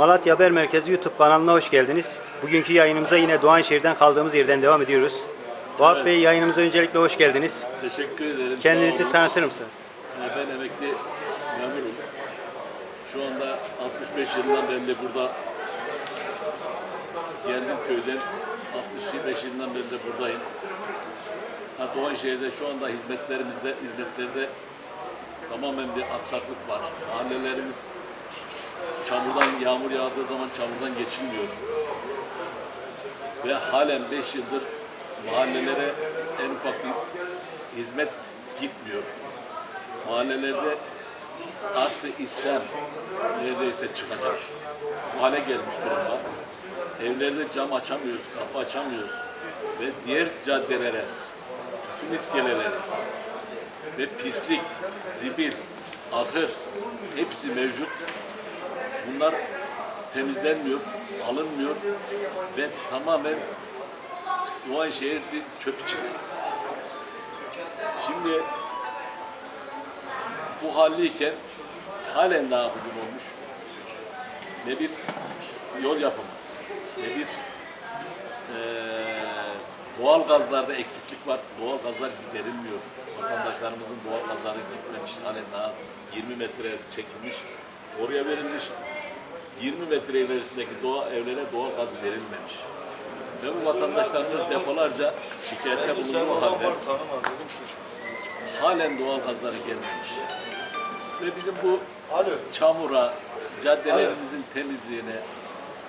Malatya Haber Merkezi YouTube kanalına hoş geldiniz. Bugünkü yayınımıza yine Doğanşehir'den kaldığımız yerden devam ediyoruz. Vahap Evet. Bey, yayınımıza öncelikle hoş geldiniz. Teşekkür ederim. Kendinizi tanıtır mısınız? Ben emekli memurum. Şu anda 65 yılından beri de burada geldim köyden. 65 yılından beri de buradayım. Doğanşehir'de şu anda hizmetlerde tamamen bir aksaklık var. Mahallelerimiz yağmur yağdığı zaman çamurdan geçilmiyor. Ve halen 5 yıldır mahallelere en ufak bir hizmet gitmiyor. Mahallelerde artı isyan neredeyse çıkacak. Bu hale gelmiş durumda. Evlerde cam açamıyoruz, kapı açamıyoruz. Ve diğer caddelere, tütün iskelelere ve pislik, zibil, ahır hepsi mevcut. Bunlar temizlenmiyor, alınmıyor ve tamamen Doğanşehir bir çöp içinde. Şimdi bu haldeyken halen daha bugün olmuş. Ne bir yol yapımı, ne bir doğal gazlarda eksiklik var. Doğal gazlar giderilmiyor. Vatandaşlarımızın doğal gazları gitmemiş. Halen daha 20 metre çekilmiş. Oraya verilmiş. 20 metre ilerisindeki evlere doğal gaz verilmemiş. Ve bu vatandaşlarımız defalarca şikayette bulunduğu halde halen doğal gazları gelmemiş. Ve bizim bu çamura, caddelerimizin temizliğine,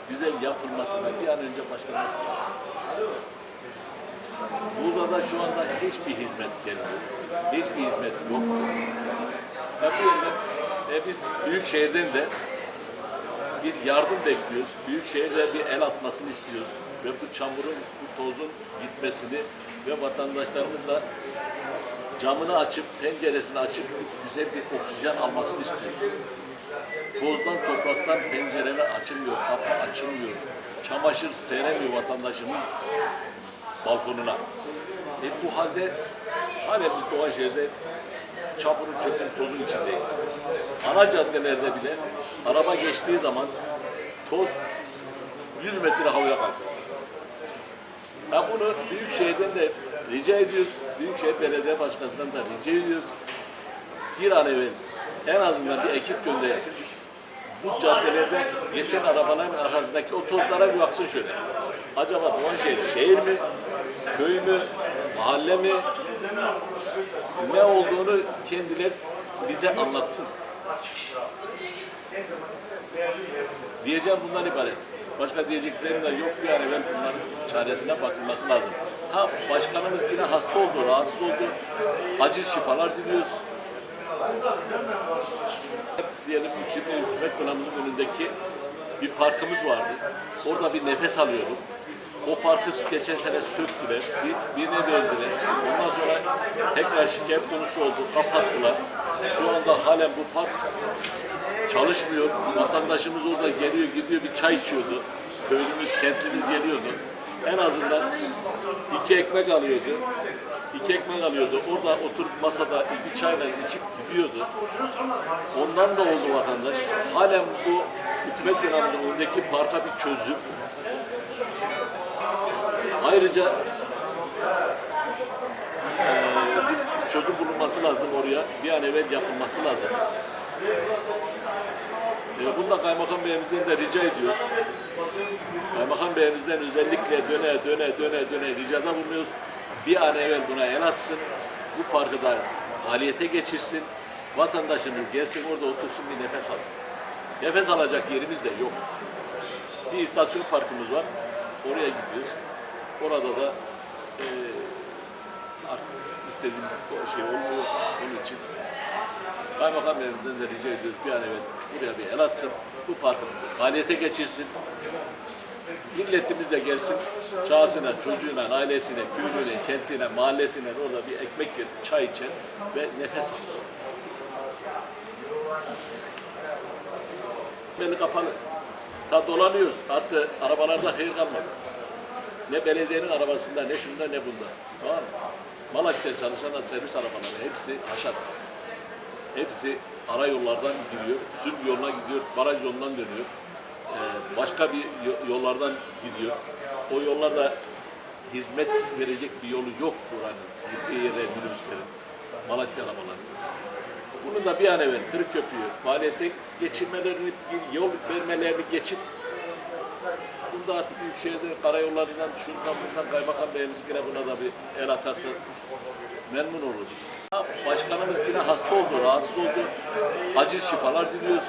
güzel yapılmasına bir an önce başlaması lazım. Burada da şu anda hiçbir hizmet gelmiyor. Hiçbir hizmet yok. Bu yüzden biz Büyükşehir'den de bir yardım bekliyoruz. Büyükşehir'de bir el atmasını istiyoruz. Ve bu çamurun, bu tozun gitmesini ve vatandaşlarımıza camını açıp, penceresini açıp güzel bir oksijen almasını istiyoruz. Tozdan, topraktan pencereler açılmıyor, kapı açılmıyor. Çamaşır seremiyor vatandaşımız balkonuna. Bu halde hala biz Doğanşehir'de çamurun, çöpün, tozun içindeyiz. Ana caddelerde bile araba geçtiği zaman toz 100 metre havaya kalkıyor. Bunu Büyükşehir'den de rica ediyoruz. Büyükşehir Belediye Başkanı'ndan da rica ediyoruz. Bir an evvel en azından bir ekip göndersin. Bu caddelerde geçen arabaların arasındaki o tozlara bir baksın şöyle. Acaba Doğanşehir şehir mi, köy mü, mahalle mi, ne olduğunu kendileri bize anlatsın. Diyeceğim bundan ibaret. Başka diyeceklerim de yok. Bir an evvel bunların çaresine bakılması lazım. Başkanımız yine hasta oldu, rahatsız oldu. Acil şifalar diliyoruz. Diyelim şimdi hükümet binamızın önündeki bir parkımız vardı. Orada bir nefes alıyorduk. O parkı geçen sene söktüler, birine verdiler. Ondan sonra tekrar şikayet konusu oldu, kapattılar. Şu anda halen bu park çalışmıyor. Vatandaşımız orada geliyor, gidiyor, bir çay içiyordu. Köylümüz, kentlimiz geliyordu. En azından 2 ekmek alıyordu. 2 ekmek alıyordu. Orada oturup masada 2 çayla içip gidiyordu. Ondan da oldu vatandaş. Halen bu hükümet binamızın önündeki parka bir çözüm. Ayrıca bir çözüm bulunması lazım oraya. Bir an evvel yapılması lazım. Bunu da Kaymakam Bey'imizden de rica ediyoruz. Kaymakam Bey'imizden özellikle döne ricada bulunuyoruz. Bir an evvel buna el atsın. Bu parkı da faaliyete geçirsin. Vatandaşımız gelsin orada otursun, bir nefes alsın. Nefes alacak yerimiz de yok. Bir istasyon parkımız var. Oraya gidiyoruz. Orada da artık istediğim şey olmuyor. Onun için Kaymakam Bey'imizden de rica ediyoruz. Bir an evvel buraya bir el atsın. Bu parkımızı faaliyete geçirsin. Milletimiz de gelsin. Çağsına, çocuğuna, ailesine, köyüne, kentine, mahallesine orada bir ekmek yer, çay içer ve nefes alır. Beni kapalı. Dolanıyoruz. Artık arabalarda hayır kalmadı. Ne belediyenin arabasında, ne şunda, ne bunda. Tamam mı? Malatya'da çalışan servis arabaları hepsi haşat. Hepsi ara yollardan gidiyor, sürgü yoluna gidiyor, baraj yolundan dönüyor. başka bir yollardan gidiyor. O yollarda hizmet verecek bir yolu yok buranın. Gittiği yere minibüslerin, Malatya arabaları. Bunu da bir an evvel Kırıkköprü'yü faaliyete geçirmelerini, bir yol vermelerini geçit. Bunda artık Büyükşehir'de karayollarından, şundan bundan kaymakam beyimiz yine buna da bir el atarsa memnun oluruz. Başkanımız yine hasta oldu, rahatsız oldu. Acil şifalar diliyoruz.